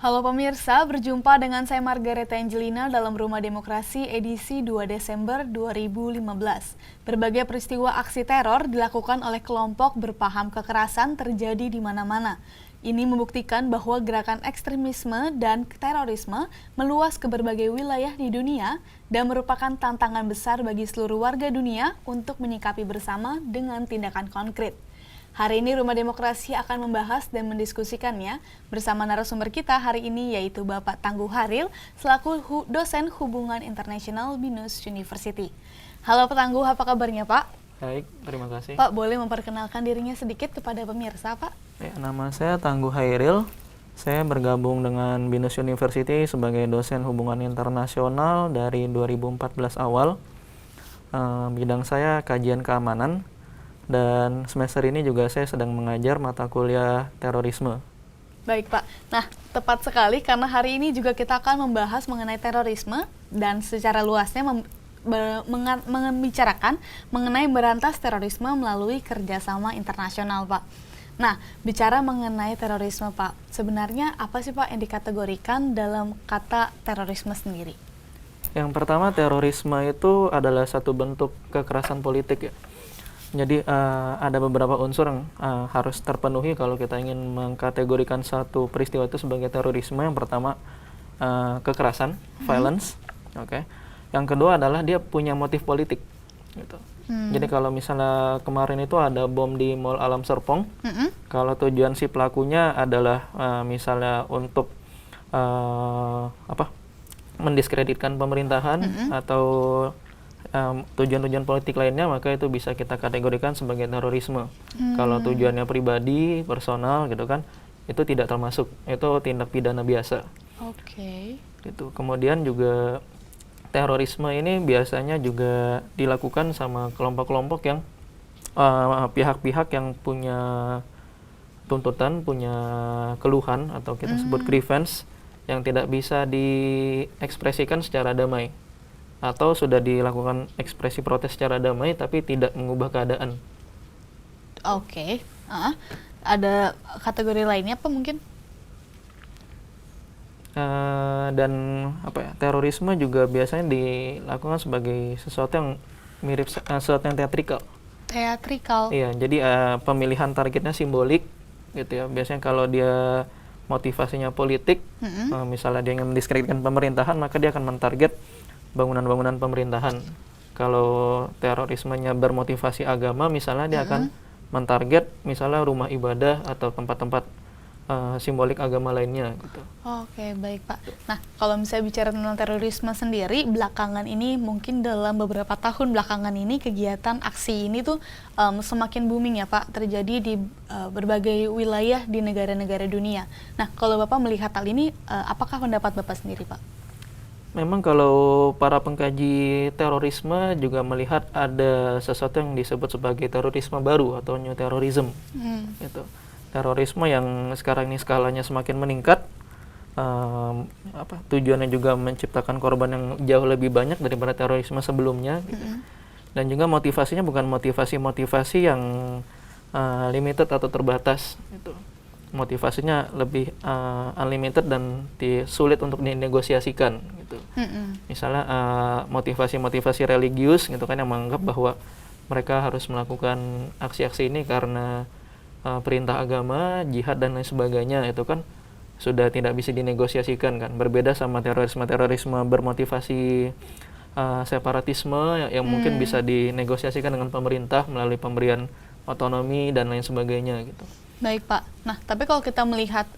Halo pemirsa, berjumpa dengan saya Margareta Angelina dalam Rumah Demokrasi edisi 2 Desember 2015. Berbagai peristiwa aksi teror dilakukan oleh kelompok berpaham kekerasan terjadi di mana-mana. Ini membuktikan bahwa gerakan ekstremisme dan terorisme meluas ke berbagai wilayah di dunia dan merupakan tantangan besar bagi seluruh warga dunia untuk menyikapi bersama dengan tindakan konkret. Hari ini Rumah Demokrasi akan membahas dan mendiskusikannya bersama narasumber kita hari ini yaitu Bapak Tangguh Haril selaku dosen Hubungan Internasional BINUS University. Halo Pak Tangguh, apa kabarnya Pak? Baik, terima kasih. Pak, boleh memperkenalkan dirinya sedikit kepada pemirsa Pak? Ya, nama saya Tangguh Hairil. Saya bergabung dengan BINUS University sebagai dosen Hubungan Internasional dari 2014 awal. Bidang saya kajian keamanan. Dan semester ini juga saya sedang mengajar mata kuliah terorisme. Baik Pak, nah tepat sekali karena hari ini juga kita akan membahas mengenai terorisme dan secara luasnya membicarakan mengenai berantas terorisme melalui kerjasama internasional Pak. Nah, bicara mengenai terorisme Pak, sebenarnya apa sih Pak yang dikategorikan dalam kata terorisme sendiri? Yang pertama, terorisme itu adalah satu bentuk kekerasan politik ya. Jadi ada beberapa unsur yang harus terpenuhi kalau kita ingin mengkategorikan satu peristiwa itu sebagai terorisme. Yang pertama kekerasan, violence, oke. Yang kedua adalah dia punya motif politik. Gitu. Jadi kalau misalnya kemarin itu ada bom di Mall Alam Serpong, kalau tujuan si pelakunya adalah misalnya untuk mendiskreditkan pemerintahan atau tujuan-tujuan politik lainnya, maka itu bisa kita kategorikan sebagai terorisme. Kalau tujuannya pribadi, personal gitu kan, itu tidak termasuk, itu tindak pidana biasa. Oke. Gitu. Kemudian juga terorisme ini biasanya juga dilakukan sama kelompok-kelompok yang pihak-pihak yang punya tuntutan, punya keluhan atau kita sebut grievance yang tidak bisa diekspresikan secara damai. Atau sudah dilakukan ekspresi protes secara damai tapi tidak mengubah keadaan. Oke. Ada kategori lainnya apa mungkin? Dan terorisme juga biasanya dilakukan sebagai sesuatu yang mirip sesuatu yang teatrikal. Teatrikal. Iya, jadi pemilihan targetnya simbolik gitu ya. Biasanya kalau dia motivasinya politik, misalnya dia ingin mendiskreditkan pemerintahan, maka dia akan mentarget bangunan-bangunan pemerintahan. Kalau terorismenya bermotivasi agama, misalnya dia akan mentarget misalnya rumah ibadah atau tempat-tempat simbolik agama lainnya gitu. Oke, baik Pak. Nah, kalau misalnya bicara tentang terorisme sendiri, belakangan ini mungkin dalam beberapa tahun belakangan ini kegiatan aksi ini tuh semakin booming ya Pak, terjadi di berbagai wilayah di negara-negara dunia. Nah, kalau Bapak melihat hal ini, apakah pendapat Bapak sendiri Pak? Memang kalau para pengkaji terorisme juga melihat ada sesuatu yang disebut sebagai terorisme baru atau new terrorism. Gitu. Terorisme yang sekarang ini skalanya semakin meningkat, tujuannya juga menciptakan korban yang jauh lebih banyak daripada terorisme sebelumnya. Gitu. Dan juga motivasinya bukan motivasi yang limited atau terbatas. Gitu. Motivasinya lebih unlimited dan sulit untuk dinegosiasikan gitu. Misalnya motivasi religius gitu kan, yang menganggap bahwa mereka harus melakukan aksi-aksi ini karena perintah agama, jihad dan lain sebagainya, itu kan sudah tidak bisa dinegosiasikan kan. Berbeda sama terorisme bermotivasi separatisme yang mungkin bisa dinegosiasikan dengan pemerintah melalui pemberian otonomi dan lain sebagainya gitu. Baik Pak, nah tapi kalau kita melihat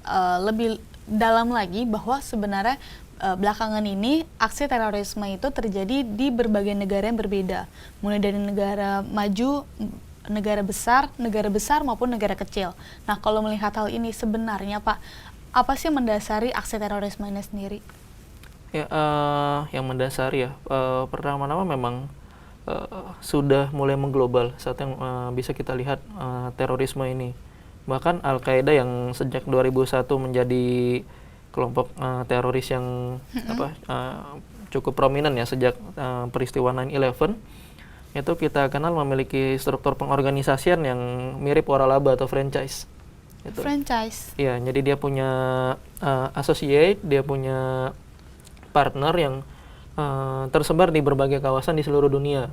lebih dalam lagi bahwa sebenarnya belakangan ini aksi terorisme itu terjadi di berbagai negara yang berbeda. Mulai dari negara maju, negara besar maupun negara kecil. Nah kalau melihat hal ini sebenarnya Pak, apa sih yang mendasari aksi terorisme ini sendiri? Ya, yang mendasari ya, pertama-tama memang sudah mulai mengglobal saat yang bisa kita lihat terorisme ini. Bahkan Al-Qaeda yang sejak 2001 menjadi kelompok teroris yang cukup prominent ya sejak peristiwa 9/11, itu kita kenal memiliki struktur pengorganisasian yang mirip waralaba atau franchise. Gitu. Franchise. Iya, jadi dia punya associate, dia punya partner yang tersebar di berbagai kawasan di seluruh dunia.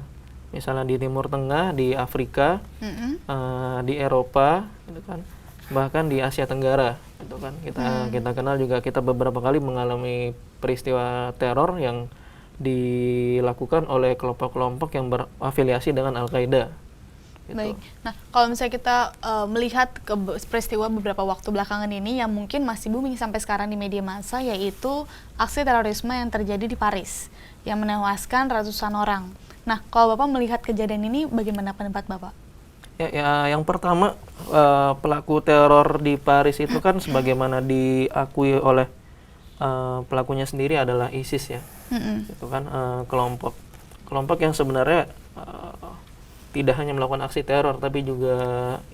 Misalnya di Timur Tengah, di Afrika, di Eropa, gitu kan, bahkan di Asia Tenggara, gitu kan. Kita kenal juga, kita beberapa kali mengalami peristiwa teror yang dilakukan oleh kelompok-kelompok yang berafiliasi dengan Al-Qaeda. Gitu. Baik. Nah, kalau misalnya kita melihat ke peristiwa beberapa waktu belakangan ini yang mungkin masih booming sampai sekarang di media massa, yaitu aksi terorisme yang terjadi di Paris yang menewaskan ratusan orang. Nah, kalau Bapak melihat kejadian ini, bagaimana pendapat Bapak? Ya, yang pertama, pelaku teror di Paris itu kan sebagaimana diakui oleh pelakunya sendiri adalah ISIS ya. Itu kan kelompok yang sebenarnya tidak hanya melakukan aksi teror, tapi juga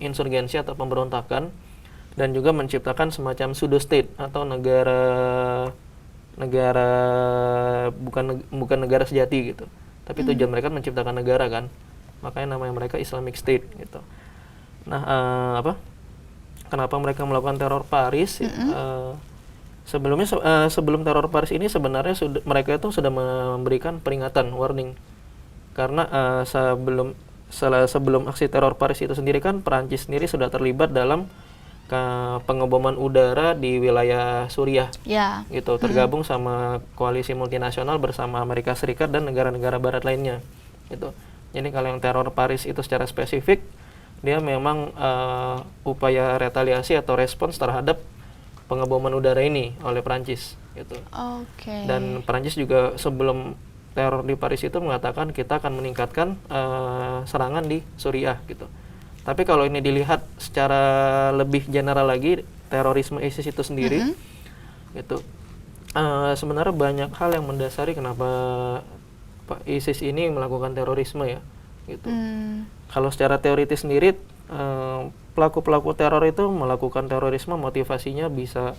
insurgensi atau pemberontakan, dan juga menciptakan semacam pseudo state atau negara bukan negara sejati gitu. Tapi tujuan mereka menciptakan negara kan, makanya namanya mereka Islamic State gitu. Nah, kenapa mereka melakukan teror Paris? Sebelumnya sebelum teror Paris ini sebenarnya mereka itu sudah memberikan peringatan, warning, karena sebelum aksi teror Paris itu sendiri kan Perancis sendiri sudah terlibat dalam pengeboman udara di wilayah Suriah, gitu, tergabung sama koalisi multinasional bersama Amerika Serikat dan negara-negara Barat lainnya, gitu. Jadi kalau yang teror Paris itu secara spesifik, dia memang upaya retaliasi atau respons terhadap pengeboman udara ini oleh Perancis, gitu. Dan Perancis juga sebelum teror di Paris itu mengatakan kita akan meningkatkan serangan di Suriah, gitu. Tapi kalau ini dilihat secara lebih general lagi, terorisme ISIS itu sendiri, gitu, sebenarnya banyak hal yang mendasari kenapa ISIS ini melakukan terorisme ya, gitu. Kalau secara teoritis sendiri, pelaku-pelaku teror itu melakukan terorisme motivasinya bisa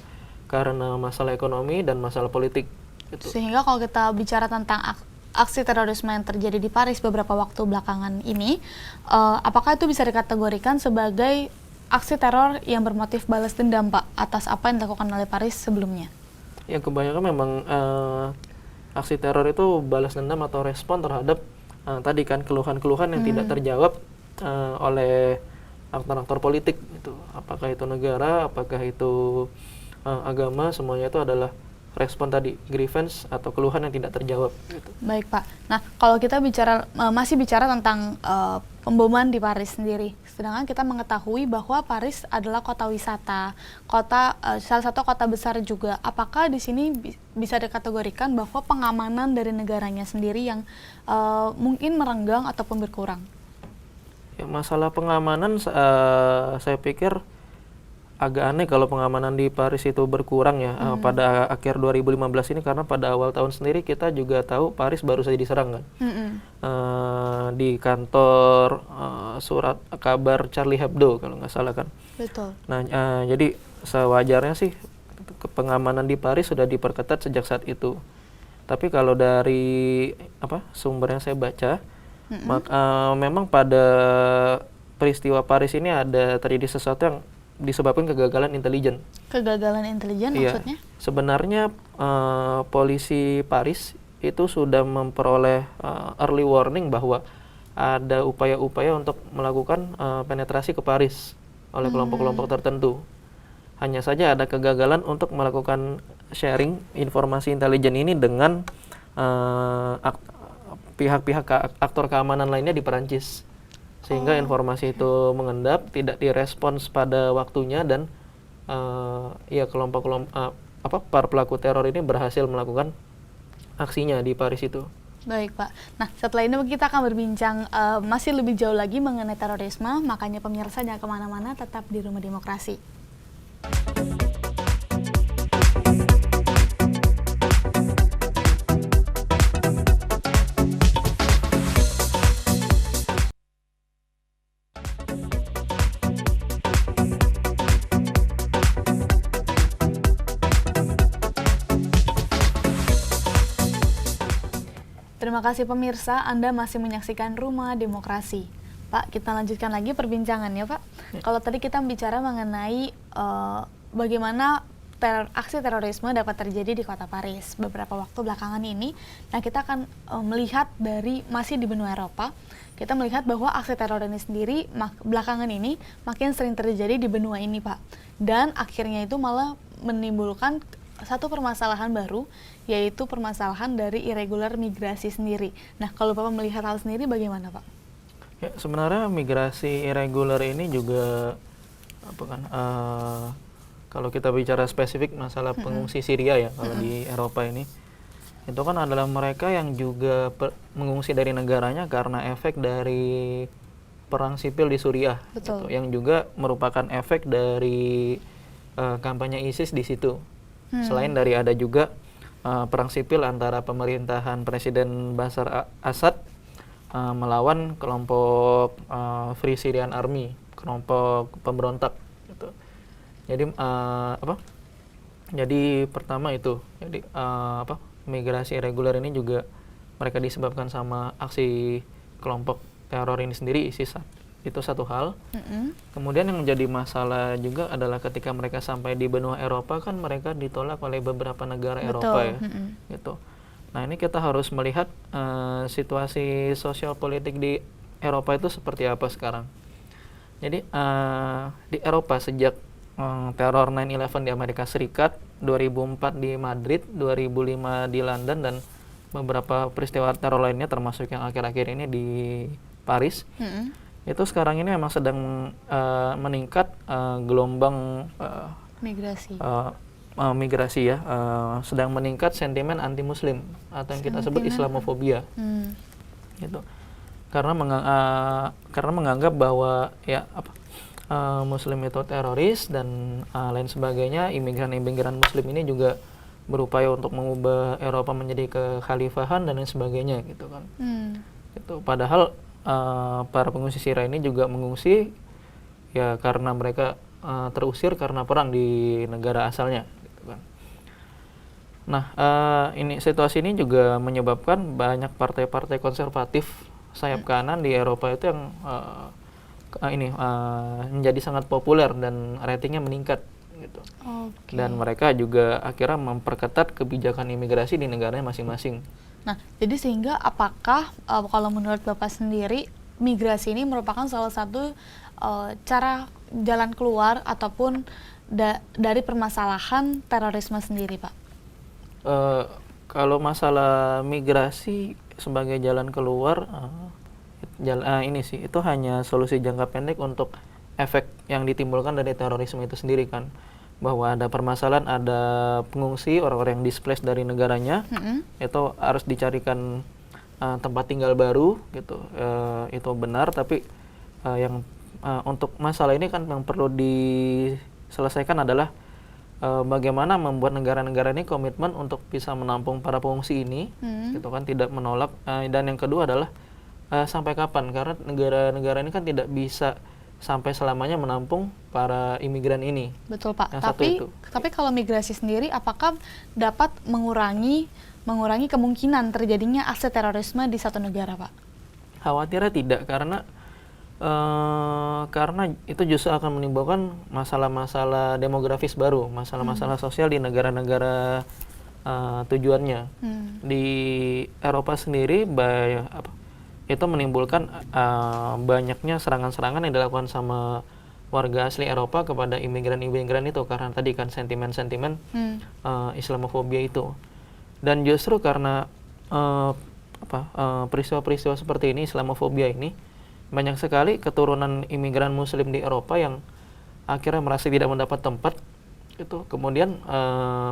karena masalah ekonomi dan masalah politik, gitu. Sehingga kalau kita bicara tentang aksi terorisme yang terjadi di Paris beberapa waktu belakangan ini, apakah itu bisa dikategorikan sebagai aksi teror yang bermotif balas dendam, Pak, atas apa yang dilakukan oleh Paris sebelumnya? Ya, kebanyakan memang aksi teror itu balas dendam atau respon terhadap tadi kan keluhan-keluhan yang tidak terjawab oleh aktor-aktor politik, gitu. Apakah itu negara, apakah itu agama, semuanya itu adalah respon tadi, grievance atau keluhan yang tidak terjawab, gitu. Baik, Pak. Nah, kalau kita masih bicara tentang pemboman di Paris sendiri, sedangkan kita mengetahui bahwa Paris adalah kota wisata, salah satu kota besar juga. Apakah di sini bisa dikategorikan bahwa pengamanan dari negaranya sendiri yang mungkin merenggang ataupun berkurang? Ya, masalah pengamanan, saya pikir agak aneh kalau pengamanan di Paris itu berkurang ya pada akhir 2015 ini, karena pada awal tahun sendiri kita juga tahu Paris baru saja diserang kan, di kantor surat kabar Charlie Hebdo kalau nggak salah kan. Betul. Nah, jadi sewajarnya sih pengamanan di Paris sudah diperketat sejak saat itu. Tapi kalau dari sumber yang saya baca, memang pada peristiwa Paris ini ada terjadi sesuatu yang disebabkan kegagalan intelijen. Kegagalan intelijen maksudnya? Sebenarnya polisi Paris itu sudah memperoleh early warning bahwa ada upaya-upaya untuk melakukan penetrasi ke Paris oleh kelompok-kelompok tertentu. Hanya saja ada kegagalan untuk melakukan sharing informasi intelijen ini dengan pihak-pihak aktor keamanan lainnya di Perancis. Sehingga informasi itu mengendap, tidak direspons pada waktunya, dan para pelaku teror ini berhasil melakukan aksinya di Paris itu. Baik, Pak. Nah, setelah ini kita akan berbincang masih lebih jauh lagi mengenai terorisme, makanya pemirsa jangan kemana-mana, tetap di Rumah Demokrasi. Terima kasih pemirsa, Anda masih menyaksikan Rumah Demokrasi. Pak, kita lanjutkan lagi perbincangannya, Pak. Kalau tadi kita bicara mengenai bagaimana aksi terorisme dapat terjadi di kota Paris beberapa waktu belakangan ini. Nah, kita akan melihat masih di benua Eropa, kita melihat bahwa aksi teror ini sendiri belakangan ini makin sering terjadi di benua ini, Pak. Dan akhirnya itu malah menimbulkan satu permasalahan baru, yaitu permasalahan dari irregular migrasi sendiri. Nah, kalau Bapak melihat hal sendiri bagaimana, Pak? Ya, sebenarnya migrasi irregular ini juga kalau kita bicara spesifik masalah pengungsi Syria ya, kalau di Eropa ini, itu kan adalah mereka yang juga mengungsi dari negaranya karena efek dari perang sipil di Suriah, gitu, yang juga merupakan efek dari kampanye ISIS di situ. Selain dari ada juga perang sipil antara pemerintahan Presiden Bashar Assad melawan kelompok Free Syrian Army, kelompok pemberontak, gitu. Jadi Jadi pertama itu, migrasi irregular ini juga mereka disebabkan sama aksi kelompok teror ini sendiri, ISIS. Itu satu hal. Kemudian yang menjadi masalah juga adalah ketika mereka sampai di benua Eropa, kan mereka ditolak oleh beberapa negara Eropa ya, gitu. Nah, ini kita harus melihat situasi sosial politik di Eropa itu seperti apa sekarang. Jadi di Eropa sejak teror 9/11 di Amerika Serikat, 2004 di Madrid, 2005 di London, dan beberapa peristiwa teror lainnya termasuk yang akhir-akhir ini di Paris. Itu sekarang ini memang sedang meningkat gelombang migrasi ya, sedang meningkat sentimen anti-muslim atau yang kita sebut Islamofobia, gitu. Karena menganggap bahwa Muslim itu teroris dan lain sebagainya. Imigran Muslim ini juga berupaya untuk mengubah Eropa menjadi kekhalifahan dan lain sebagainya, gitu kan. Gitu. Padahal para pengungsi Syria ini juga mengungsi ya karena mereka terusir karena perang di negara asalnya, gitu kan. Nah, situasi ini juga menyebabkan banyak partai-partai konservatif sayap kanan di Eropa itu yang menjadi sangat populer dan ratingnya meningkat, gitu. Dan mereka juga akhirnya memperketat kebijakan imigrasi di negaranya masing-masing. Nah, jadi sehingga apakah kalau menurut Bapak sendiri migrasi ini merupakan salah satu cara jalan keluar ataupun dari permasalahan terorisme sendiri, Pak? Kalau masalah migrasi sebagai jalan keluar, itu hanya solusi jangka pendek untuk efek yang ditimbulkan dari terorisme itu sendiri kan, bahwa ada permasalahan, ada pengungsi, orang-orang yang displaced dari negaranya, itu harus dicarikan tempat tinggal baru, gitu. Itu benar, tapi untuk masalah ini kan yang perlu diselesaikan adalah bagaimana membuat negara-negara ini komitmen untuk bisa menampung para pengungsi ini, gitu kan, tidak menolak. Dan yang kedua adalah sampai kapan, karena negara-negara ini kan tidak bisa sampai selamanya menampung para imigran ini. Betul, Pak. Tapi kalau migrasi sendiri apakah dapat mengurangi kemungkinan terjadinya aksi terorisme di satu negara, Pak? Khawatirnya tidak, karena itu justru akan menimbulkan masalah-masalah demografis baru, masalah-masalah sosial di negara-negara tujuannya. Di Eropa sendiri itu menimbulkan banyaknya serangan-serangan yang dilakukan sama warga asli Eropa kepada imigran-imigran itu, karena tadi kan sentimen-sentimen Islamofobia itu. Dan justru karena peristiwa-peristiwa seperti ini, Islamofobia ini, banyak sekali keturunan imigran Muslim di Eropa yang akhirnya merasa tidak mendapat tempat, itu kemudian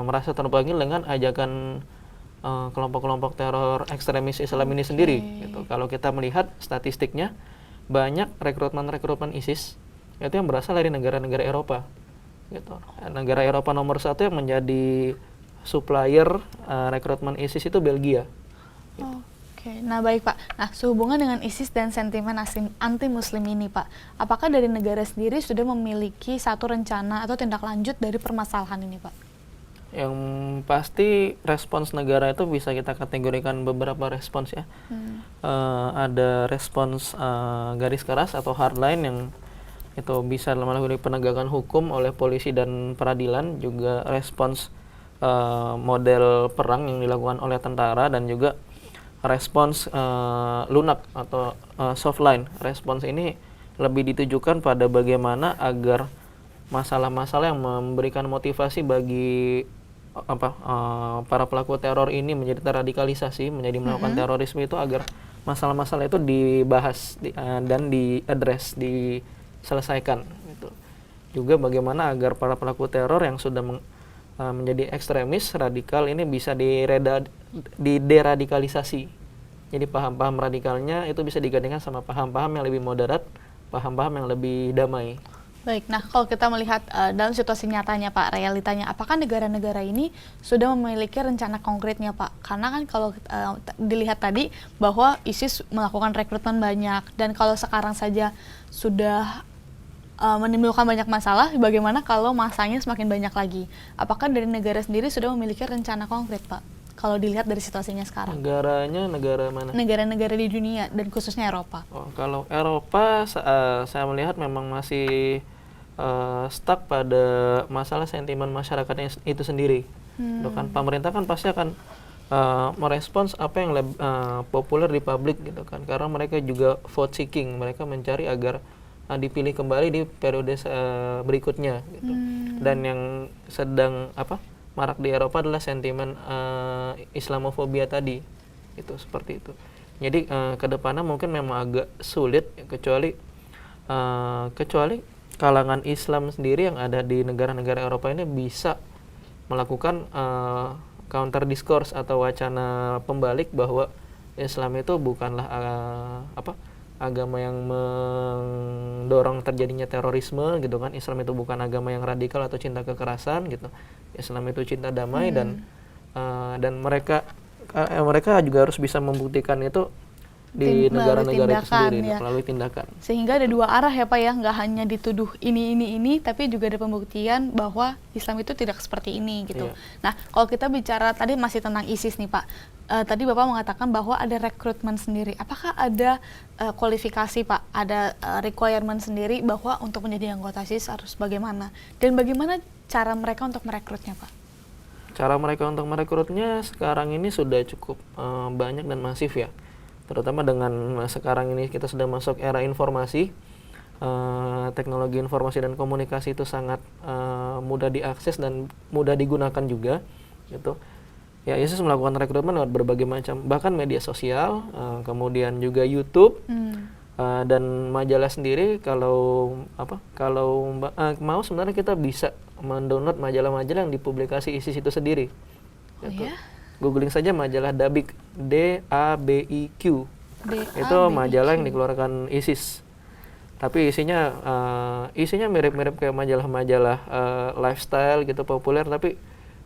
merasa terpanggil dengan ajakan kelompok-kelompok teror ekstremis Islam ini sendiri, gitu. Kalau kita melihat statistiknya, banyak rekrutmen ISIS itu yang berasal dari negara-negara Eropa, gitu. Negara Eropa nomor 1 yang menjadi supplier rekrutmen ISIS itu Belgia, gitu. Nah baik, Pak. Nah, sehubungan dengan ISIS dan sentimen anti-Muslim ini, Pak, apakah dari negara sendiri sudah memiliki satu rencana atau tindak lanjut dari permasalahan ini, Pak? Yang pasti respons negara itu bisa kita kategorikan beberapa respons ya. Ada respons garis keras atau hardline yang itu bisa melalui penegakan hukum oleh polisi dan peradilan, juga respons model perang yang dilakukan oleh tentara, dan juga respons lunak atau softline. Respons ini lebih ditujukan pada bagaimana agar masalah-masalah yang memberikan motivasi bagi para pelaku teror ini menjadi terradikalisasi, menjadi melakukan terorisme itu, agar masalah-masalah itu dibahas dan diadres, diselesaikan gitu. Juga bagaimana agar para pelaku teror yang sudah menjadi ekstremis radikal ini bisa dideradikalisasi. Jadi paham-paham radikalnya itu bisa digantikan sama paham-paham yang lebih moderat, paham-paham yang lebih damai. Baik, nah kalau kita melihat dalam situasi nyatanya Pak, realitanya, apakah negara-negara ini sudah memiliki rencana konkretnya Pak? Karena kan kalau dilihat tadi bahwa ISIS melakukan rekrutmen banyak, dan kalau sekarang saja sudah menimbulkan banyak masalah, bagaimana kalau masanya semakin banyak lagi? Apakah dari negara sendiri sudah memiliki rencana konkret Pak? Kalau dilihat dari situasinya sekarang. Negaranya negara mana? Negara-negara di dunia dan khususnya Eropa. Kalau Eropa saya melihat memang masih stuck pada masalah sentimen masyarakatnya itu sendiri. Kan pemerintah kan pasti akan merespons apa yang populer di publik gitu kan, karena mereka juga vote seeking, mereka mencari agar dipilih kembali di periode berikutnya gitu. Dan yang sedang marak di Eropa adalah sentimen Islamofobia tadi, itu seperti itu. Jadi kedepannya mungkin memang agak sulit, kecuali kalangan Islam sendiri yang ada di negara-negara Eropa ini bisa melakukan counter discourse atau wacana pembalik bahwa Islam itu bukanlah agama yang mendorong terjadinya terorisme gitu kan. Islam itu bukan agama yang radikal atau cinta kekerasan gitu. Islam itu cinta damai, dan mereka juga harus bisa membuktikan itu di negara-negara itu sendiri melalui tindakan. Sehingga ada dua arah ya Pak ya, nggak hanya dituduh ini, tapi juga ada pembuktian bahwa Islam itu tidak seperti ini gitu. Iya. Nah, kalau kita bicara tadi masih tentang ISIS nih Pak, tadi Bapak mengatakan bahwa ada rekrutmen sendiri. Apakah ada kualifikasi Pak, ada requirement sendiri bahwa untuk menjadi anggota ISIS harus bagaimana? Dan bagaimana cara mereka untuk merekrutnya Pak? Cara mereka untuk merekrutnya sekarang ini sudah cukup banyak dan masif ya. Terutama dengan sekarang ini kita sudah masuk era informasi, teknologi informasi dan komunikasi itu sangat mudah diakses dan mudah digunakan juga gitu. Ya, ISIS melakukan rekrutmen lewat berbagai macam, bahkan media sosial, kemudian juga YouTube, dan majalah sendiri. Kalau mau sebenarnya kita bisa mendownload majalah-majalah yang dipublikasi ISIS itu sendiri. Gitu. Ya? Googling saja majalah Dabiq, DABIQ. Itu majalah yang dikeluarkan ISIS. Tapi isinya mirip-mirip kayak majalah-majalah lifestyle gitu, populer, tapi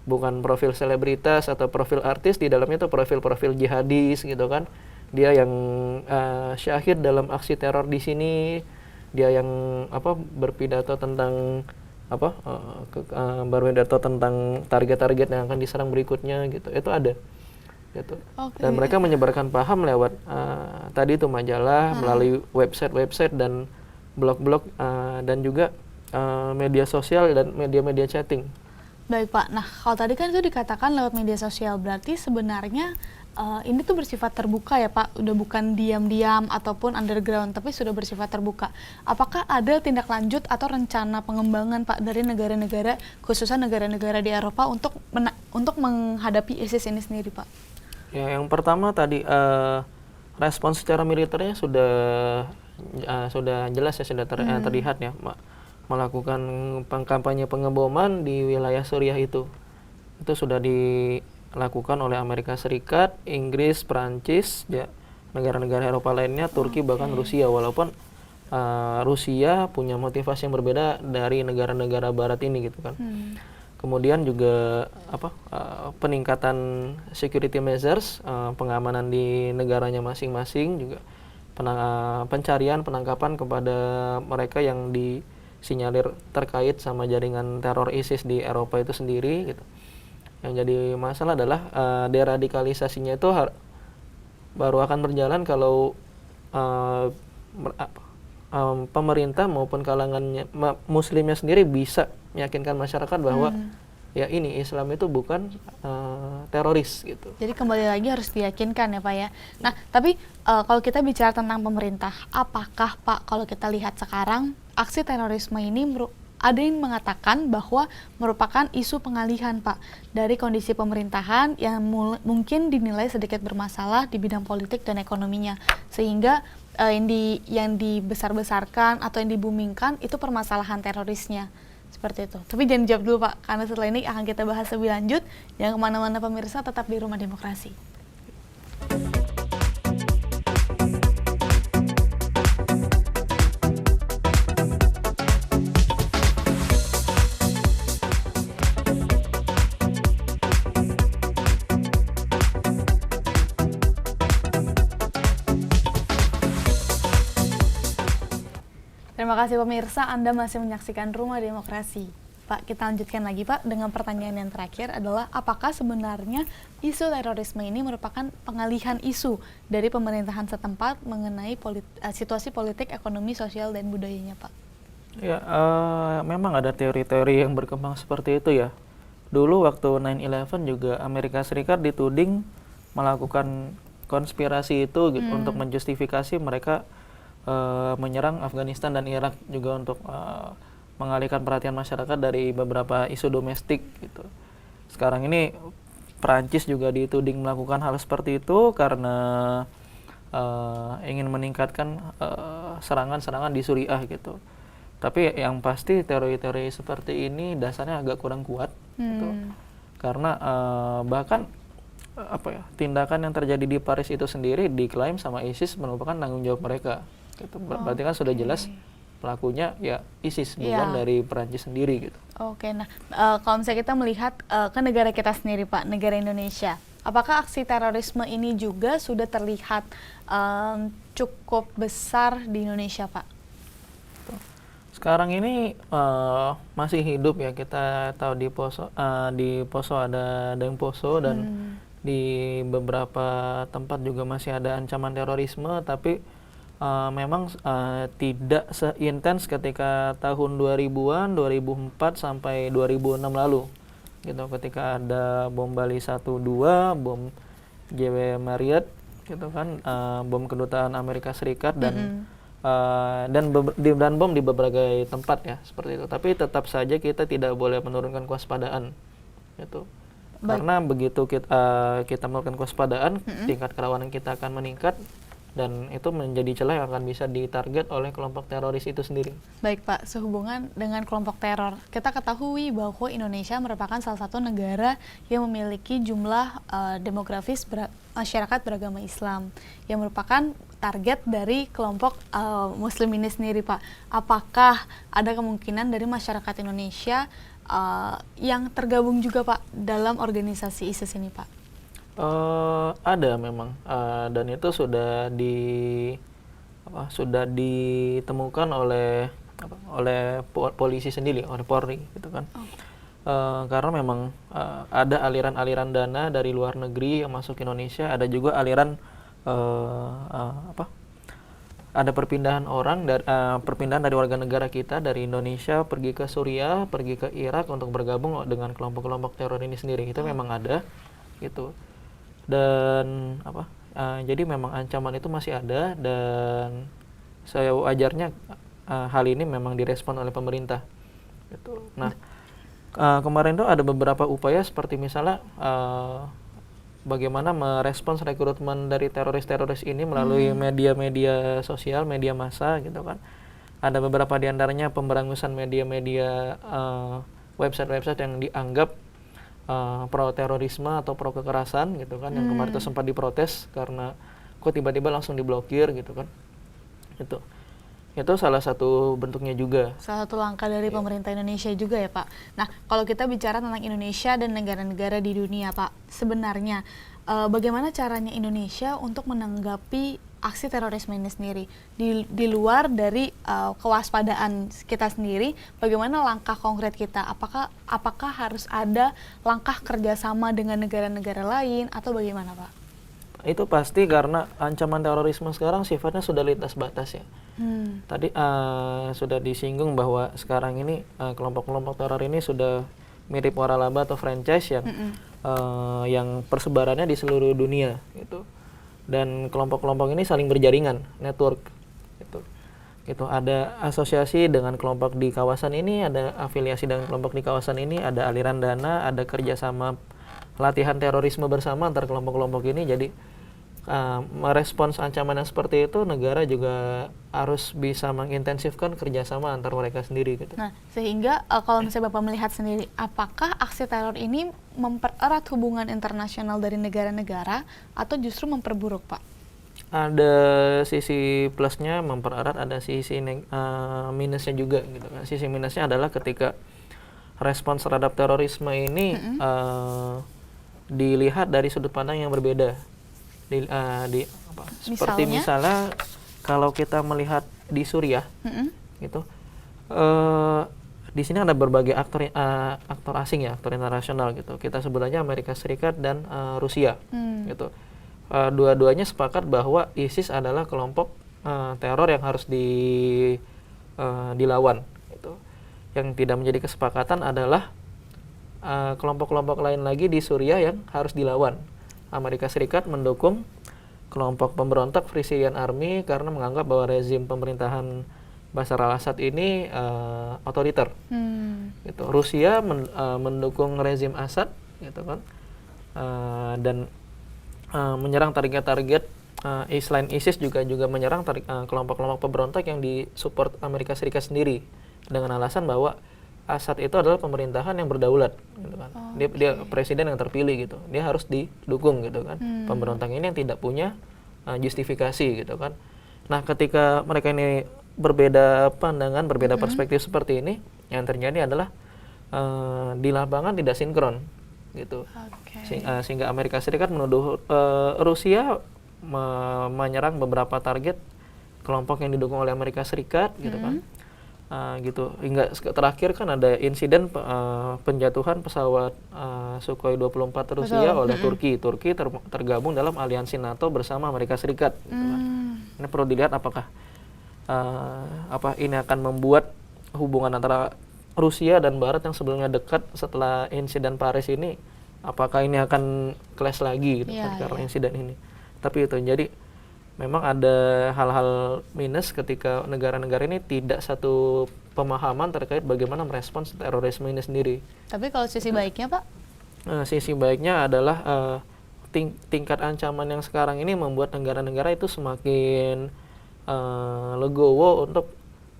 bukan profil selebritas atau profil artis. Di dalamnya itu profil-profil jihadis gitu kan. Dia yang syahid dalam aksi teror di sini. Dia yang berpidato tentang berpidato tentang target-target yang akan diserang berikutnya gitu. Itu ada gitu. Okay. Dan mereka menyebarkan paham lewat tadi itu majalah, melalui website dan blog-blog, dan juga media sosial dan media-media chatting. Baik Pak, nah kalau tadi kan itu dikatakan lewat media sosial, berarti sebenarnya ini tuh bersifat terbuka ya Pak, udah bukan diam-diam ataupun underground, tapi sudah bersifat terbuka. Apakah ada tindak lanjut atau rencana pengembangan Pak dari negara-negara, khususnya negara-negara di Eropa untuk menghadapi ISIS ini sendiri Pak? Ya, yang pertama tadi respons secara militernya sudah jelas ya, sudah terlihat ya, melakukan kampanye pengeboman di wilayah Suriah itu sudah dilakukan oleh Amerika Serikat, Inggris, Prancis, ya, negara-negara Eropa lainnya, Turki, bahkan Rusia. Walaupun Rusia punya motivasi yang berbeda dari negara-negara Barat ini gitu kan. Kemudian juga peningkatan security measures, pengamanan di negaranya masing-masing, juga pencarian, penangkapan kepada mereka yang disinyalir terkait sama jaringan teror ISIS di Eropa itu sendiri gitu. Yang jadi masalah adalah deradikalisasinya itu baru akan berjalan kalau uh, pemerintah maupun kalangannya muslimnya sendiri bisa meyakinkan masyarakat bahwa ya ini Islam itu bukan teroris gitu. Jadi kembali lagi harus diyakinkan ya Pak ya. Nah tapi kalau kita bicara tentang pemerintah, apakah Pak kalau kita lihat sekarang aksi terorisme ini ada yang mengatakan bahwa merupakan isu pengalihan Pak dari kondisi pemerintahan yang mungkin dinilai sedikit bermasalah di bidang politik dan ekonominya, sehingga yang dibesar-besarkan atau yang dibumingkan itu permasalahan terorisnya. Seperti itu. Tapi jangan jawab dulu Pak, karena setelah ini akan kita bahas lebih lanjut. Jangan kemana-mana pemirsa, tetap di Rumah Demokrasi. Terima kasih pemirsa, Anda masih menyaksikan Rumah Demokrasi. Pak, kita lanjutkan lagi Pak dengan pertanyaan yang terakhir adalah apakah sebenarnya isu terorisme ini merupakan pengalihan isu dari pemerintahan setempat mengenai situasi politik, ekonomi, sosial, dan budayanya Pak? Ya, memang ada teori-teori yang berkembang seperti itu ya. Dulu waktu 9/11 juga Amerika Serikat dituding melakukan konspirasi itu untuk menjustifikasi mereka menyerang Afghanistan dan Irak juga untuk mengalihkan perhatian masyarakat dari beberapa isu domestik gitu. Sekarang ini Perancis juga dituding melakukan hal seperti itu karena ingin meningkatkan serangan-serangan di Suriah gitu. Tapi yang pasti teori-teori seperti ini dasarnya agak kurang kuat gitu. Karena bahkan tindakan yang terjadi di Paris itu sendiri diklaim sama ISIS merupakan tanggung jawab mereka. Gitu. Berarti kan sudah jelas pelakunya ya ISIS, bukan dari Perancis sendiri gitu. Oke, nah kalau misalnya kita melihat ke negara kita sendiri Pak, negara Indonesia, apakah aksi terorisme ini juga sudah terlihat cukup besar di Indonesia Pak? Sekarang ini masih hidup ya, kita tahu di Poso ada Deng Poso dan di beberapa tempat juga masih ada ancaman terorisme, tapi memang tidak seintens ketika tahun 2000-an, 2004 sampai 2006 lalu gitu, ketika ada bom Bali 1-2, bom JW Marriott gitu kan, bom kedutaan Amerika Serikat dan bom di berbagai tempat ya seperti itu. Tapi tetap saja kita tidak boleh menurunkan kewaspadaan gitu. Karena begitu kita melakukan kewaspadaan, tingkat kerawanan kita akan meningkat dan itu menjadi celah yang akan bisa ditarget oleh kelompok teroris itu sendiri. Baik Pak, sehubungan dengan kelompok teror, kita ketahui bahwa Indonesia merupakan salah satu negara yang memiliki jumlah demografis masyarakat beragama Islam yang merupakan target dari kelompok Muslim ini sendiri Pak. Apakah ada kemungkinan dari masyarakat Indonesia yang tergabung juga Pak dalam organisasi ISIS ini Pak? Ada memang, dan itu sudah ditemukan oleh polisi sendiri, oleh Polri gitu kan. Karena memang ada aliran-aliran dana dari luar negeri yang masuk ke Indonesia, ada juga aliran ada perpindahan dari warga negara kita dari Indonesia pergi ke Suriah, pergi ke Irak untuk bergabung dengan kelompok-kelompok teror ini sendiri. Itu memang ada gitu. Dan jadi memang ancaman itu masih ada dan saya wajarnya hal ini memang direspon oleh pemerintah gitu. Nah, kemarin tuh ada beberapa upaya seperti misalnya bagaimana merespons rekrutmen dari teroris-teroris ini melalui media-media sosial, media massa gitu kan. Ada beberapa di antaranya pemberangusan media-media website-website yang dianggap pro terorisme atau pro kekerasan gitu kan, yang kemarin itu sempat diprotes karena kok tiba-tiba langsung diblokir gitu kan. Itu salah satu bentuknya juga. Salah satu langkah dari pemerintah Indonesia juga ya Pak. Nah, kalau kita bicara tentang Indonesia dan negara-negara di dunia Pak, sebenarnya bagaimana caranya Indonesia untuk menanggapi aksi terorisme ini sendiri? Di luar dari kewaspadaan kita sendiri, bagaimana langkah konkret kita? Apakah harus ada langkah kerjasama dengan negara-negara lain atau bagaimana, Pak? Itu pasti karena ancaman terorisme sekarang sifatnya sudah lintas batas ya. Tadi sudah disinggung bahwa sekarang ini kelompok-kelompok teror ini sudah mirip waralaba atau franchise yang persebarannya di seluruh dunia gitu. Dan kelompok-kelompok ini saling berjaringan, network gitu. Ada asosiasi dengan kelompok di kawasan ini, ada afiliasi dengan kelompok di kawasan ini, ada aliran dana, ada kerjasama latihan terorisme bersama antar kelompok-kelompok ini. Jadi merespons ancaman yang seperti itu, negara juga harus bisa mengintensifkan kerjasama antar mereka sendiri gitu. Nah, sehingga kalau misalnya Bapak melihat sendiri, apakah aksi teror ini mempererat hubungan internasional dari negara-negara atau justru memperburuk, Pak? Ada sisi plusnya mempererat, ada sisi minusnya juga gitu kan. Sisi minusnya adalah ketika respons terhadap terorisme ini dilihat dari sudut pandang yang berbeda. Seperti misalnya kalau kita melihat di Suriah gitu, di sini ada berbagai aktor asing ya, aktor internasional gitu. Kita sebut aja Amerika Serikat dan Rusia gitu. Dua-duanya sepakat bahwa ISIS adalah kelompok teror yang harus dilawan gitu. Yang tidak menjadi kesepakatan adalah kelompok-kelompok lain lagi di Suriah yang harus dilawan. Amerika Serikat mendukung kelompok pemberontak Free Syrian Army karena menganggap bahwa rezim pemerintahan Bashar al-Assad ini otoriter. Gitu. Rusia mendukung rezim Assad, gitu kan, dan menyerang target-target selain ISIS juga menyerang kelompok-kelompok pemberontak yang disupport Amerika Serikat sendiri dengan alasan bahwa Assad itu adalah pemerintahan yang berdaulat, gitu kan. Dia presiden yang terpilih gitu. Dia harus didukung gitu kan. Pemberontak ini yang tidak punya justifikasi gitu kan. Nah, ketika mereka ini berbeda pandangan, berbeda perspektif seperti ini, yang terjadi adalah di lapangan tidak sinkron gitu. Sehingga Amerika Serikat menuduh Rusia menyerang beberapa target kelompok yang didukung oleh Amerika Serikat gitu kan. Gitu. Hingga terakhir kan ada insiden penjatuhan pesawat Sukhoi 24 Rusia oleh Turki. Turki tergabung dalam aliansi NATO bersama Amerika Serikat. Gitu kan. Ini perlu dilihat apakah ini akan membuat hubungan antara Rusia dan Barat yang sebelumnya dekat setelah insiden Paris ini, apakah ini akan clash lagi gitu kan, karena insiden ini. Tapi itu jadi memang ada hal-hal minus ketika negara-negara ini tidak satu pemahaman terkait bagaimana merespons terorisme ini sendiri. Tapi kalau sisi baiknya, Pak? Sisi baiknya adalah tingkat ancaman yang sekarang ini membuat negara-negara itu semakin legowo untuk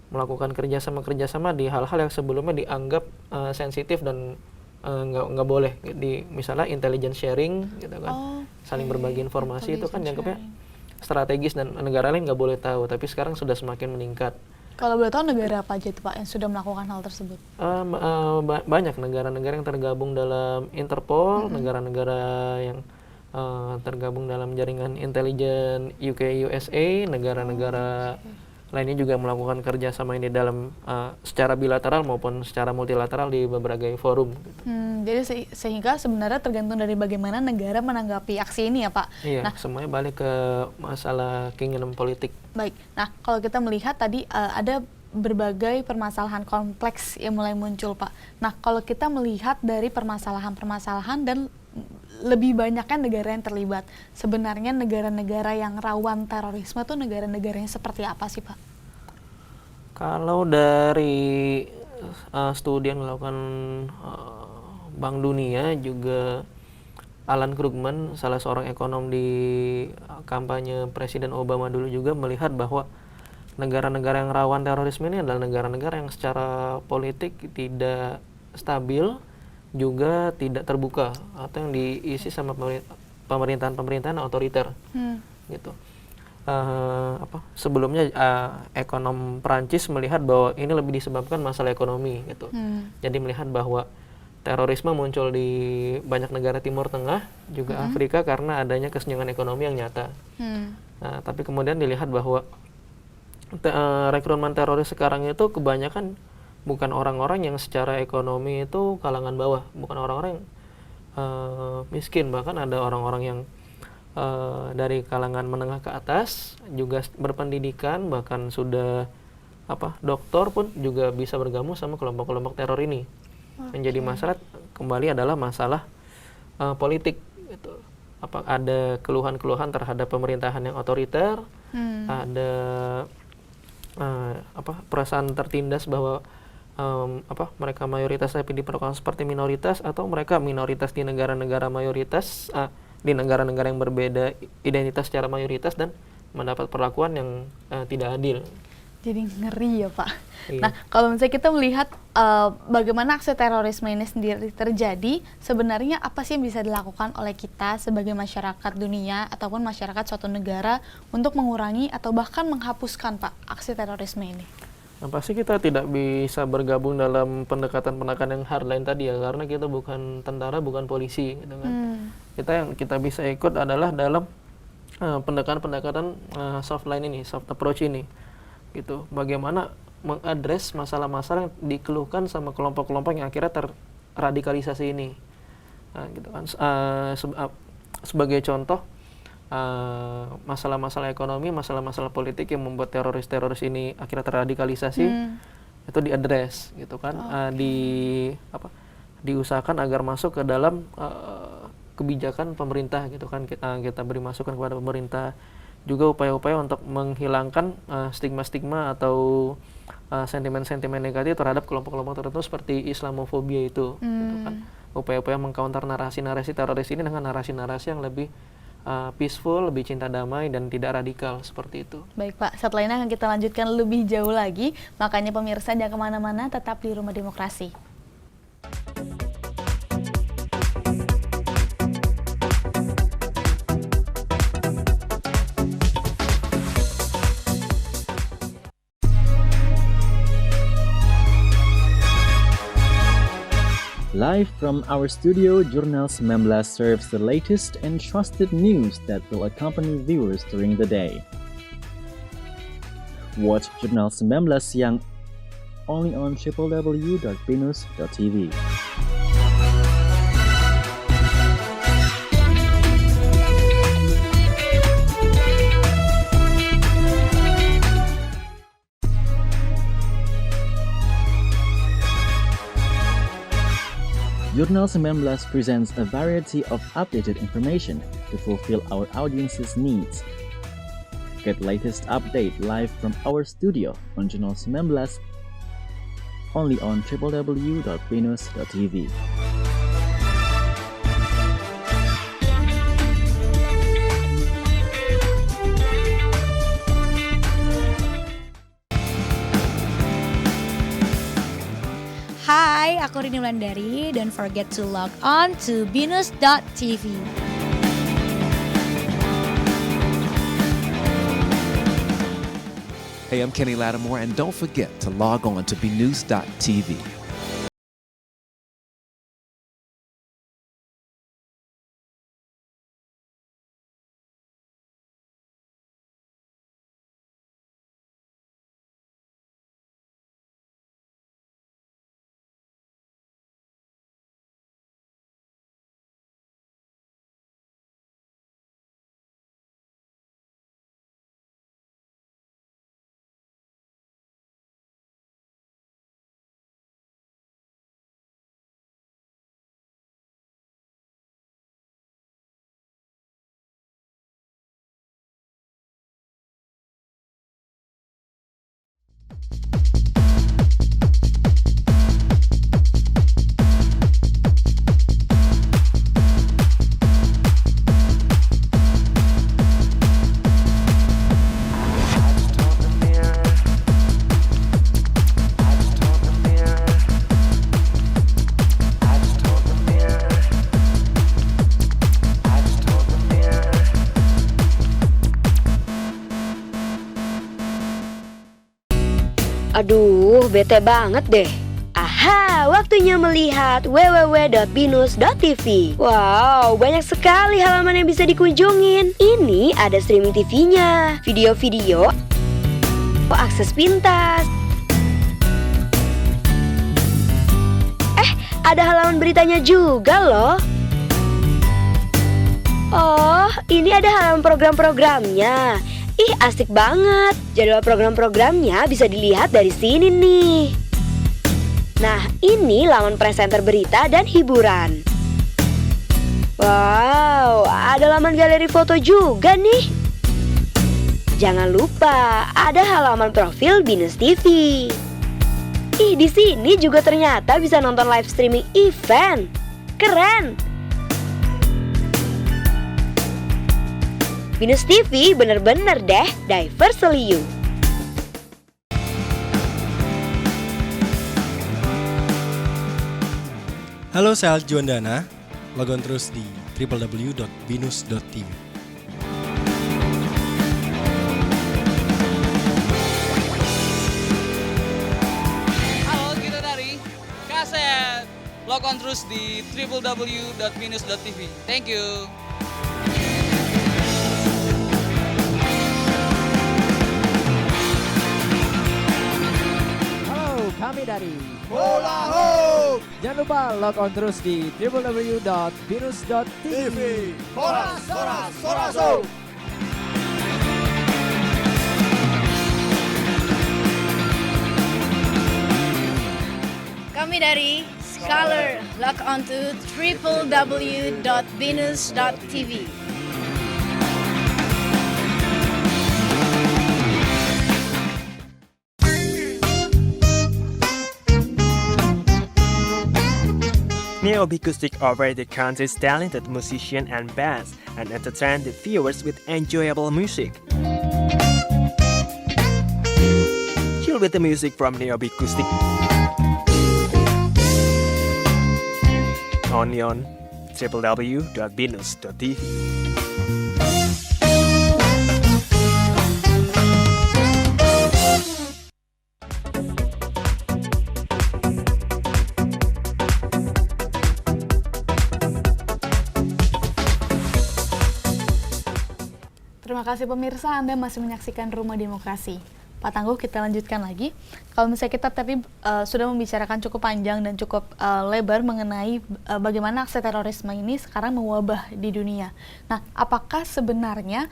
melakukan kerjasama di hal-hal yang sebelumnya dianggap sensitif dan nggak boleh. Misalnya intelligence sharing, gitu kan, saling berbagi informasi itu kan dianggapnya strategis dan negara lain nggak boleh tahu, tapi sekarang sudah semakin meningkat. Kalau boleh tahu negara apa aja itu, Pak, yang sudah melakukan hal tersebut? Banyak negara-negara yang tergabung dalam Interpol, negara-negara yang tergabung dalam jaringan intelijen UK USA, negara-negara lainnya juga melakukan kerjasama ini dalam secara bilateral maupun secara multilateral di berbagai forum. Gitu. Jadi sehingga sebenarnya tergantung dari bagaimana negara menanggapi aksi ini ya, Pak. Iya, semuanya balik ke masalah keinginan politik. Baik, nah kalau kita melihat tadi ada berbagai permasalahan kompleks yang mulai muncul, Pak. Nah, kalau kita melihat dari permasalahan-permasalahan dan lebih banyaknya negara yang terlibat, sebenarnya negara-negara yang rawan terorisme itu negara-negaranya seperti apa sih, Pak? Kalau dari studi yang dilakukan Bank Dunia, juga Alan Krugman, salah seorang ekonom di kampanye Presiden Obama dulu, juga melihat bahwa negara-negara yang rawan terorisme ini adalah negara-negara yang secara politik tidak stabil, juga tidak terbuka, atau yang diisi sama pemerintahan-pemerintahan otoriter, gitu. Sebelumnya ekonom Prancis melihat bahwa ini lebih disebabkan masalah ekonomi, gitu. Jadi melihat bahwa terorisme muncul di banyak negara Timur Tengah, juga Afrika, karena adanya kesenjangan ekonomi yang nyata. Nah, tapi kemudian dilihat bahwa rekrutmen teroris sekarang itu kebanyakan bukan orang-orang yang secara ekonomi itu kalangan bawah, bukan orang-orang yang miskin, bahkan ada orang-orang yang dari kalangan menengah ke atas juga berpendidikan, bahkan sudah doktor pun juga bisa bergabung sama kelompok-kelompok teror ini. Menjadi masalah kembali adalah masalah politik gitu. Ada keluhan-keluhan terhadap pemerintahan yang otoriter, ada perasaan tertindas bahwa mereka mayoritas tapi diperlakukan seperti minoritas, atau mereka minoritas di negara-negara mayoritas, di negara-negara yang berbeda identitas secara mayoritas dan mendapat perlakuan yang tidak adil. Jadi ngeri ya Pak. Iya. Nah, kalau misalnya kita melihat bagaimana aksi terorisme ini sendiri terjadi, sebenarnya apa sih yang bisa dilakukan oleh kita sebagai masyarakat dunia ataupun masyarakat suatu negara untuk mengurangi atau bahkan menghapuskan Pak aksi terorisme ini? Nah, pasti kita tidak bisa bergabung dalam pendekatan-pendekatan yang hardline tadi ya, karena kita bukan tentara, bukan polisi gitu kan. Yang kita bisa ikut adalah dalam pendekatan-pendekatan softline ini, soft approach ini. Gitu. Bagaimana mengadres masalah-masalah yang dikeluhkan sama kelompok-kelompok yang akhirnya terradikalisasi ini. Nah, gitu kan. Sebagai contoh, masalah-masalah ekonomi, masalah-masalah politik yang membuat teroris-teroris ini akhirnya terradikalisasi, itu diadres, gitu kan. Diusahakan agar masuk ke dalam kebijakan pemerintah, gitu kan. Kita beri masukan kepada pemerintah. Juga upaya-upaya untuk menghilangkan stigma-stigma atau sentimen-sentimen negatif terhadap kelompok-kelompok tertentu seperti Islamofobia itu. Gitu kan. Upaya-upaya mengcounter narasi-narasi teroris ini dengan narasi-narasi yang lebih peaceful, lebih cinta damai, dan tidak radikal seperti itu. Baik Pak, setelah ini akan kita lanjutkan lebih jauh lagi, makanya pemirsa jangan kemana-mana, tetap di Rumah Demokrasi. Live from our studio, Jurnal 19 serves the latest and trusted news that will accompany viewers during the day. Watch Jurnal 19 Siang only on www.binus.tv. Jurnal 19 presents a variety of updated information to fulfill our audience's needs. Get latest update live from our studio on Jurnal 19 only on www.binus.tv. Hai, aku Rini Wulandari. Don't forget to log on to binus.tv. Hey, I'm Kenny Lattimore, and don't forget to log on to bnews.tv. Aduh, bete banget deh. Aha, waktunya melihat www.binus.tv. Wow, banyak sekali halaman yang bisa dikunjungin. Ini ini ada streaming TV-nya, video-video, akses pintas. Ada halaman beritanya juga loh. Oh, ini ada halaman program-programnya. Ih, asik banget. Jadwal program-programnya bisa dilihat dari sini nih. Nah, ini laman presenter berita dan hiburan. Wow, ada laman galeri foto juga nih. Jangan lupa, ada halaman profil Binus TV. Ih, di sini juga ternyata bisa nonton live streaming event. Keren! Binus TV bener-bener deh diversely you. Halo, saya Juandana. Logon terus di www.binus.tv. Halo, kita dari Kaset. Logon terus di www.binus.tv. Thank you. Kami dari Bola Hope. Jangan lupa log on terus di www.binus.tv. Horas, horas, horaso. Kami dari Scholar, log on to www.binus.tv. Neo-Acoustic offer the country's talented musicians and bands and entertain the viewers with enjoyable music. Chill with the music from Neo-Acoustic. Only on www.binus.tv. Terima kasih pemirsa, Anda masih menyaksikan Rumah Demokrasi. Pak Tangguh, kita lanjutkan lagi. Kalau misalnya kita sudah membicarakan cukup panjang dan cukup lebar mengenai bagaimana aksi terorisme ini sekarang mewabah di dunia. Nah, apakah sebenarnya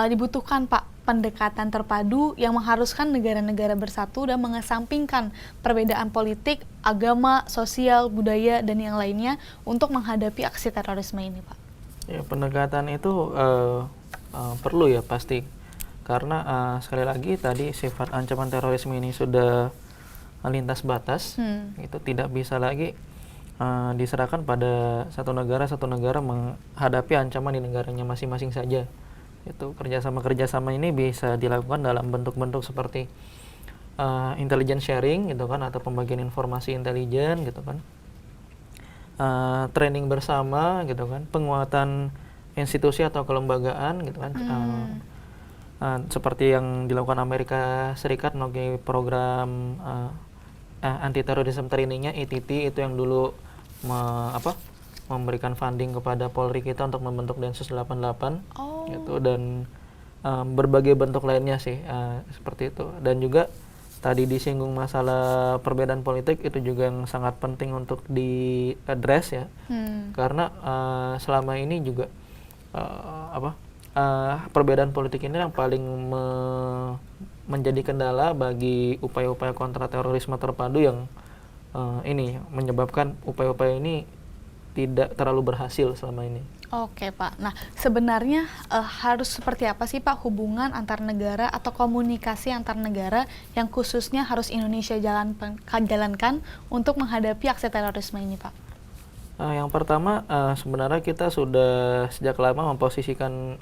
dibutuhkan Pak pendekatan terpadu yang mengharuskan negara-negara bersatu dan mengesampingkan perbedaan politik, agama, sosial, budaya, dan yang lainnya untuk menghadapi aksi terorisme ini, Pak? Ya, pendekatan itu perlu ya pasti, karena sekali lagi tadi sifat ancaman terorisme ini sudah lintas batas, itu tidak bisa lagi diserahkan pada satu negara menghadapi ancaman di negaranya masing-masing saja. Itu kerjasama ini bisa dilakukan dalam bentuk-bentuk seperti intelligence sharing gitu kan, atau pembagian informasi intelijen gitu kan, training bersama gitu kan, penguatan institusi atau kelembagaan gitu kan, seperti yang dilakukan Amerika Serikat melalui program anti terorisme trainingnya ATT, itu yang dulu memberikan funding kepada Polri kita untuk membentuk Densus 88 gitu, dan berbagai bentuk lainnya sih seperti itu. Dan juga tadi disinggung masalah perbedaan politik, itu juga yang sangat penting untuk di-address ya, karena selama ini juga perbedaan politik ini yang paling menjadi kendala bagi upaya-upaya kontra terorisme terpadu yang ini menyebabkan upaya-upaya ini tidak terlalu berhasil selama ini. Oke Pak, nah sebenarnya harus seperti apa sih Pak hubungan antar negara atau komunikasi antar negara yang khususnya harus Indonesia jalankan untuk menghadapi aksi terorisme ini Pak? Yang pertama, sebenarnya kita sudah sejak lama memposisikan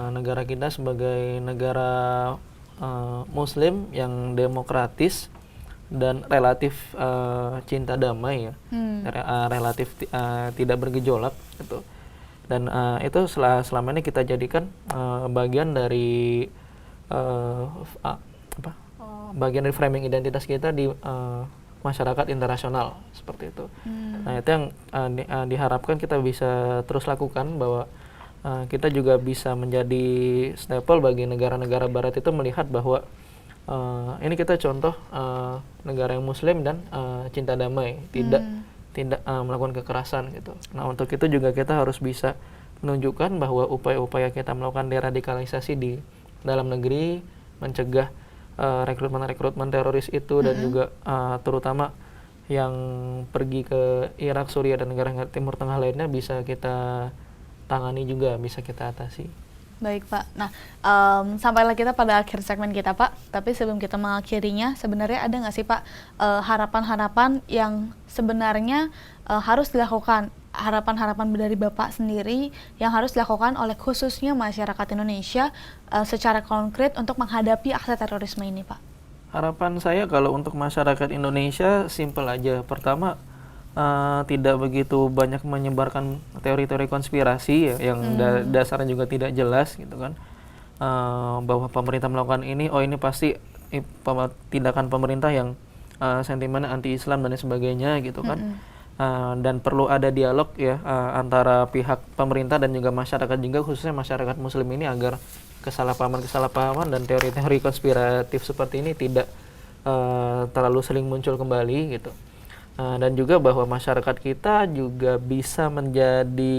negara kita sebagai negara Muslim yang demokratis dan relatif cinta damai ya, relatif tidak bergejolak gitu. Dan itu selama ini kita jadikan bagian dari bagian dari framing identitas kita di masyarakat internasional seperti itu. Nah, itu yang diharapkan kita bisa terus lakukan, bahwa kita juga bisa menjadi staple bagi negara-negara Barat itu melihat bahwa ini kita contoh negara yang Muslim dan cinta damai, tidak melakukan kekerasan gitu. Nah untuk itu juga kita harus bisa menunjukkan bahwa upaya-upaya kita melakukan deradikalisasi di dalam negeri, mencegah rekrutmen teroris itu dan juga terutama yang pergi ke Irak, Suriah dan negara Timur Tengah lainnya bisa kita tangani juga, bisa kita atasi. Baik Pak, nah sampailah kita pada akhir segmen kita Pak, tapi sebelum kita mengakhirinya sebenarnya ada nggak sih Pak harapan-harapan yang sebenarnya harus dilakukan, harapan-harapan dari Bapak sendiri yang harus dilakukan oleh khususnya masyarakat Indonesia secara konkret untuk menghadapi aksi terorisme ini Pak? Harapan saya kalau untuk masyarakat Indonesia simple aja. Pertama, tidak begitu banyak menyebarkan teori-teori konspirasi ya, yang dasarnya juga tidak jelas gitu kan, bahwa pemerintah melakukan ini, oh ini pasti tindakan pemerintah yang sentimennya anti-Islam dan sebagainya gitu kan. Dan perlu ada dialog ya antara pihak pemerintah dan juga masyarakat juga, khususnya masyarakat Muslim ini, agar kesalahpahaman dan teori-teori konspiratif seperti ini tidak terlalu sering muncul kembali gitu. Dan juga bahwa masyarakat kita juga bisa menjadi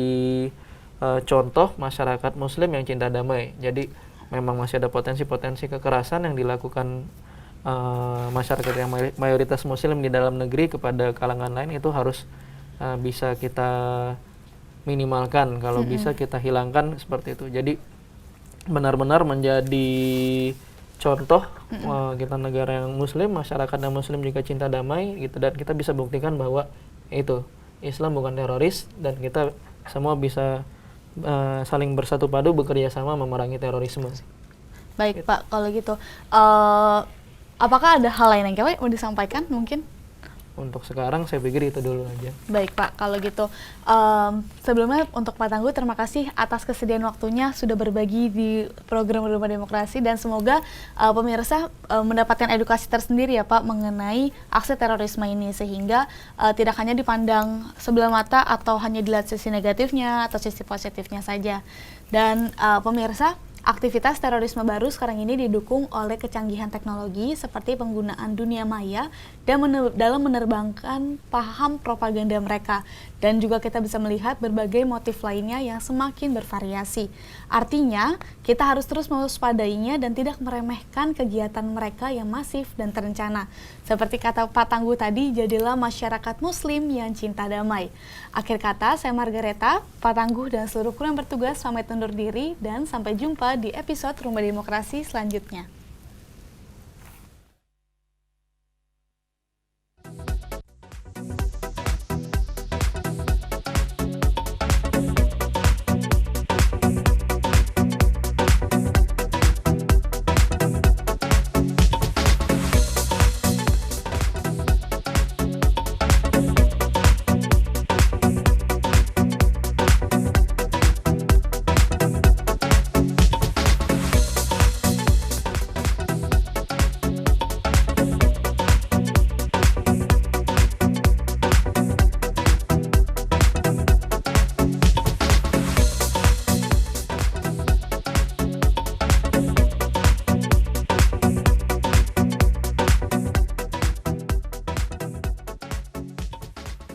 contoh masyarakat Muslim yang cinta damai. Jadi memang masih ada potensi-potensi kekerasan yang dilakukan masyarakat yang mayoritas Muslim di dalam negeri kepada kalangan lain, itu harus bisa kita minimalkan, kalau bisa kita hilangkan seperti itu. Jadi benar-benar menjadi contoh kita negara yang Muslim, masyarakat yang Muslim juga cinta damai gitu, dan kita bisa buktikan bahwa itu Islam bukan teroris dan kita semua bisa saling bersatu padu bekerja sama memerangi terorisme. Baik gitu. Pak, kalau gitu apakah ada hal lain yang mau disampaikan mungkin? Untuk sekarang saya pikir itu dulu aja. Baik Pak, kalau gitu sebelumnya untuk Pak Tangguh terima kasih atas kesediaan waktunya sudah berbagi di program Rumah Demokrasi, dan semoga pemirsa mendapatkan edukasi tersendiri ya Pak mengenai aksi terorisme ini, sehingga tidak hanya dipandang sebelah mata atau hanya dilihat sisi negatifnya atau sisi positifnya saja. Dan pemirsa, aktivitas terorisme baru sekarang ini didukung oleh kecanggihan teknologi seperti penggunaan dunia maya dan dalam menerbangkan paham propaganda mereka. Dan juga kita bisa melihat berbagai motif lainnya yang semakin bervariasi. Artinya, kita harus terus mewaspadainya dan tidak meremehkan kegiatan mereka yang masif dan terencana. Seperti kata Pak Tangguh tadi, jadilah masyarakat Muslim yang cinta damai. Akhir kata, saya Margareta, Pak Tangguh dan seluruh kru yang bertugas pamit undur diri dan sampai jumpa di episode Rumah Demokrasi selanjutnya.